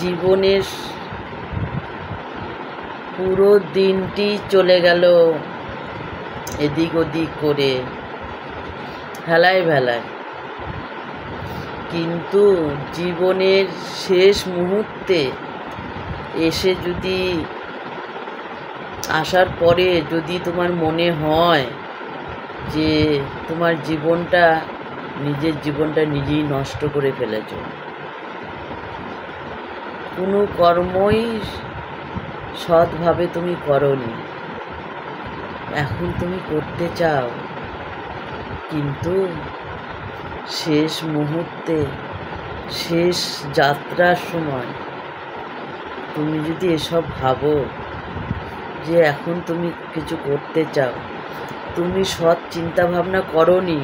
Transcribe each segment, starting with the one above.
জীবনের পুরো দিনটি চলে গেল এদিক ওদিক করে, ভেলায় ভেলায়, কিন্তু জীবনের শেষ মুহূর্তে এসে যদি আসার পরে যদি তোমার মনে হয় যে তোমার নিজের জীবনটা নিজেই নষ্ট করে ফেলেছ, কোনো কর্মই সৎভাবে তুমি করনি, এখন তুমি করতে চাও, কিন্তু শেষ মুহূর্তে, শেষ যাত্রার সময় তুমি যদি এসব ভাবো যে এখন তুমি কিছু করতে চাও, তুমি সৎ চিন্তা ভাবনা করনি,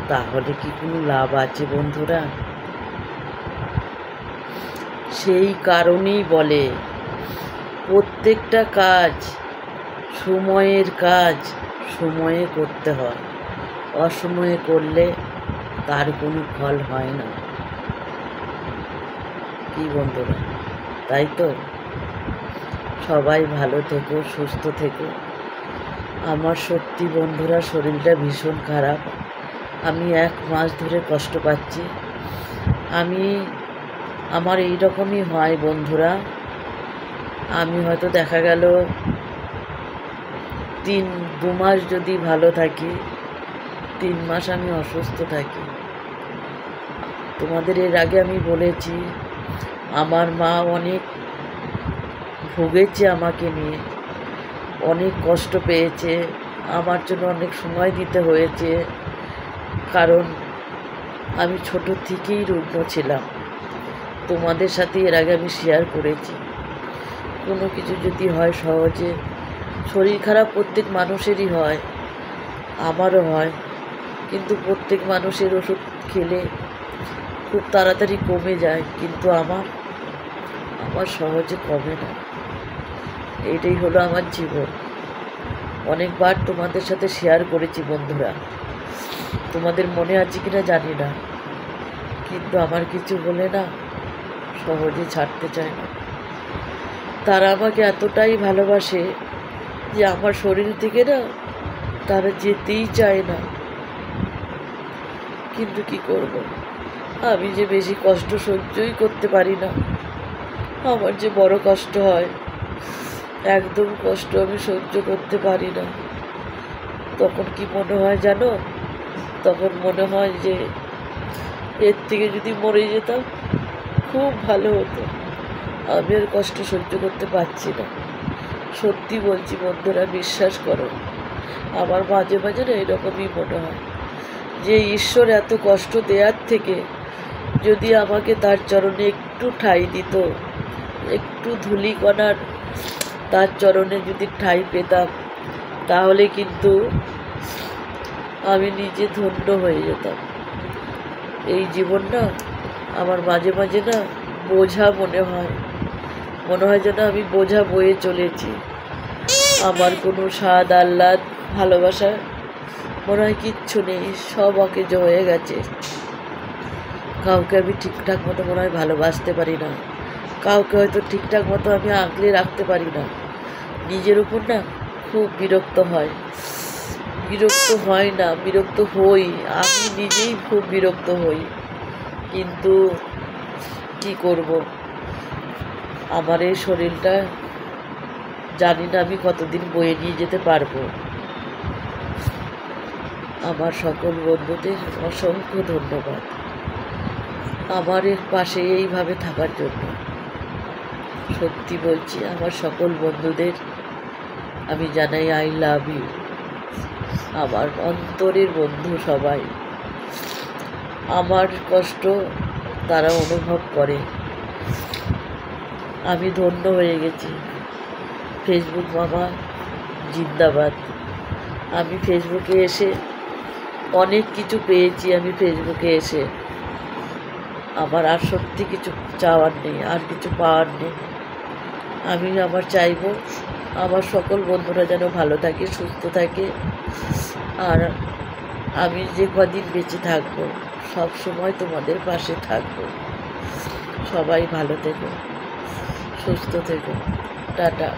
তাহলে কি কোনো লাভ আছে বন্ধুরা? সেই কারণেই বলে প্রত্যেকটা কাজ, সময়ের কাজ সময়ে করতে হয়, অসময়ে করলে তার কোনো ফল হয় না। কি বন্ধুরা, তাই তো? সবাই ভালো থেকো, সুস্থ থেকো। আমার সত্যি বন্ধুরা শরীরটা ভীষণ খারাপ, আমি 1 মাস ধরে কষ্ট পাচ্ছি। আমার এই রকমই হয় বন্ধুরা। আমি হয়তো দেখা গেল 2 মাস যদি ভালো থাকি, 3 মাস আমি অসুস্থ থাকি। তোমাদের এর আগে আমি বলেছি, আমার মা অনেক ভুগেছে আমাকে নিয়ে, অনেক কষ্ট পেয়েছে, আমার জন্য অনেক সময় দিতে হয়েছে, কারণ আমি ছোট থেকেই রুগ্ন ছিলাম। তোমাদের সাথে এর আগে আমি শেয়ার করেছি, কোনো কিছু যদি হয় সহজে, শরীর খারাপ প্রত্যেক মানুষেরই হয়, আমারও হয়, কিন্তু প্রত্যেক মানুষের ওষুধ খেলে খুব তাড়াতাড়ি কমে যায়, কিন্তু আমার সহজে কমে না। এইটাই হলো আমার জীবন। অনেকবার তোমাদের সাথে শেয়ার করেছি বন্ধুরা, তোমাদের মনে আছে কিনা জানি না, কিন্তু আমার কিছু বলে না সহজে ছাড়তে চায় না। তারা আমাকে এতটাই ভালোবাসে যে আমার শরীর থেকে না তারা যেতেই চায় না, কিন্তু কি করব, আমি যে বেশি কষ্ট সহ্যই করতে পারি না, আমার যে বড় কষ্ট হয়, একদম কষ্ট আমি সহ্য করতে পারি না। তখন কি মনে হয় জানো? তখন মনে হয় যে এর থেকে যদি মরে যেতাম খুব ভালো হতো। আমি আর কষ্ট সহ্য করতে পারছি না, সত্যি বলছি বন্ধুরা, বিশ্বাস করো। আমার মাঝে মাঝে না এরকমই মনে হয় যে ঈশ্বর এত কষ্ট দেওয়ার থেকে যদি আমাকে তার চরণে একটু ঠাঁই দিত, একটু ধূলিকণার তার চরণে যদি ঠাঁই পেতাম, তাহলে কিন্তু আমি নিজে ধন্য হয়ে যেতাম। এই জীবন না আমার মাঝে মাঝে না বোঝা মনে হয় যেন আমি বোঝা বয়ে চলেছি। আমার কোনো স্বাদ, আহ্লাদ, ভালোবাসা মনে হয় কিচ্ছু নেই, সব অকেজ হয়ে গেছে। কাউকে আমি ঠিকঠাক মতো মনে হয় ভালোবাসতে পারি না, কাউকে হয়তো ঠিকঠাক মতো আমি আগলে রাখতে পারি না। নিজের উপর না খুব বিরক্ত হই, আমি নিজেই খুব বিরক্ত হই, কিন্তু কি করব, আমার এই শরীরটা জানি না আমি কতদিন বয়ে নিয়ে যেতে পারবো। আমার সকল বন্ধুদের অসংখ্য ধন্যবাদ আমার এর পাশে এইভাবে থাকার জন্য। সত্যি বলছি, আমার সকল বন্ধুদের আমি জানাই আই লাভ ইউ। আমার অন্তরের বন্ধু সবাই, আমার কষ্ট তারা অনুভব করে। আমি ধন্য হয়ে গেছি। ফেসবুক মামা জিন্দাবাদ। আমি ফেসবুকে এসে অনেক কিছু পেয়েছি, আমি ফেসবুকে এসে আমার আর সত্যি কিছু চাওয়ার নেই, আর কিছু পাওয়ার নেই। আমি চাইবো আমার সকল বন্ধুরা যেন ভালো থাকে, সুস্থ থাকে, আর আমি যে কদিন বেঁচে থাকবো সব সময় তোমাদের পাশে থাকবো। সবাই ভালো থেকো, সুস্থ থেকো। টাটা।